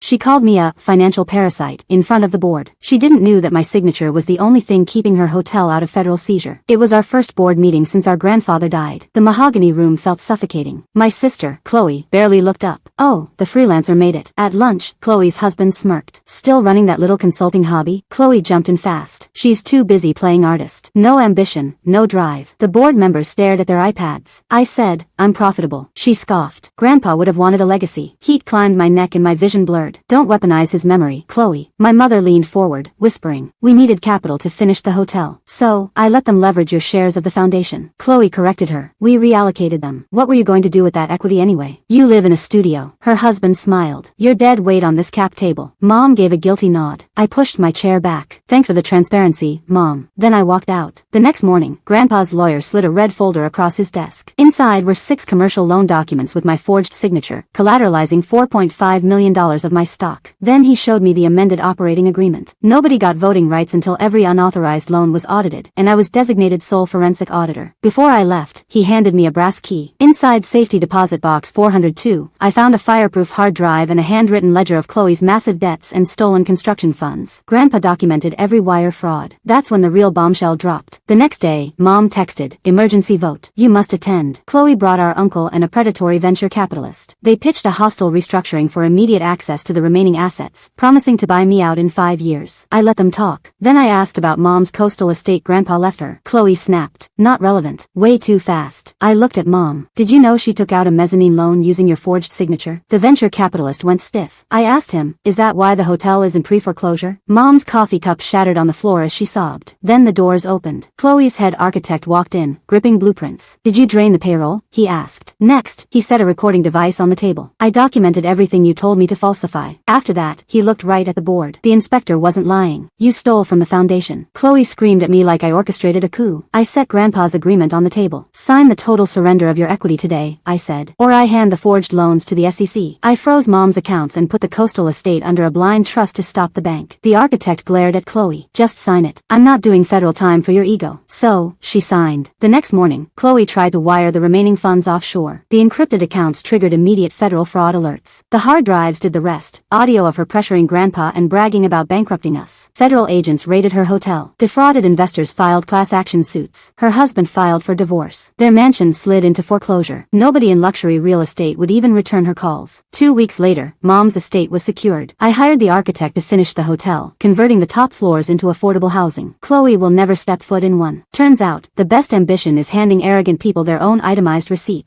She called me a financial parasite in front of the board. She didn't know that my signature was the only thing keeping her hotel out of federal seizure. It was our first board meeting since our grandfather died. The mahogany room felt suffocating. My sister, Chloe, barely looked up. Oh, the freelancer made it. At lunch, Chloe's husband smirked. Still running that little consulting hobby? Chloe jumped in fast. She's too busy playing artist. No ambition, no drive. The board members stared at their iPads. I said, I'm profitable. She scoffed. Grandpa would have wanted a legacy. Heat climbed my neck and my vision blurred. Don't weaponize his memory, Chloe. My mother leaned forward, whispering. We needed capital to finish the hotel. So, I let them leverage your shares of the foundation. Chloe corrected her. We reallocated them. What were you going to do with that equity anyway? You live in a studio. Her husband smiled. Your dead weight on this cap table. Mom gave a guilty nod. I pushed my chair back. Thanks for the transparency, Mom. Then I walked out. The next morning, Grandpa's lawyer slid a red folder across his desk. Inside were 6 commercial loan documents with my forged signature, collateralizing $4.5 million of my stock. Then he showed me the amended operating agreement. Nobody got voting rights until every unauthorized loan was audited, and I was designated sole forensic auditor. Before I left, he handed me a brass key. Inside safety deposit box 402, I found a fireproof hard drive and a handwritten ledger of Chloe's massive debts and stolen construction funds. Grandpa documented every wire fraud. That's when the real bombshell dropped. The next day, Mom texted, emergency vote. You must attend. Chloe brought our uncle and a predatory venture capitalist. They pitched a hostile restructuring for immediate access to the remaining assets, promising to buy me out in 5 years. I let them talk. Then I asked about Mom's coastal estate Grandpa left her. Chloe snapped. Not relevant. Way too fast. I looked at Mom. Did you know she took out a mezzanine loan using your forged signature? The venture capitalist went stiff. I asked him, is that why the hotel is in pre-foreclosure? Mom's coffee cup shattered on the floor as she sobbed. Then the doors opened. Chloe's head architect walked in, gripping blueprints. Did you drain the payroll? He asked. Next, he set a recording device on the table. I documented everything you told me to falsify. After that, he looked right at the board. The inspector wasn't lying. You stole from the foundation. Chloe screamed at me like I orchestrated a coup. I set Grandpa's agreement on the table. Sign the total surrender of your equity today, I said, or I hand the forged loans to the SEC. I froze Mom's accounts and put the coastal estate under a blind trust to stop the bank. The architect glared at Chloe. Just sign it. I'm not doing federal time for your ego. So, she signed. The next morning, Chloe tried to wire the remaining funds offshore. The encrypted accounts triggered immediate federal fraud alerts. The hard drives did the rest. Audio of her pressuring Grandpa and bragging about bankrupting us. Federal agents raided her hotel. Defrauded investors filed class action suits. Her husband filed for divorce. Their mansion slid into foreclosure. Nobody in luxury real estate would even return her calls. 2 weeks later, Mom's estate was secured. I hired the architect to finish the hotel, converting the top floors into affordable housing. Chloe will never step foot in one. Turns out, the best ambition is handing arrogant people their own itemized receipts.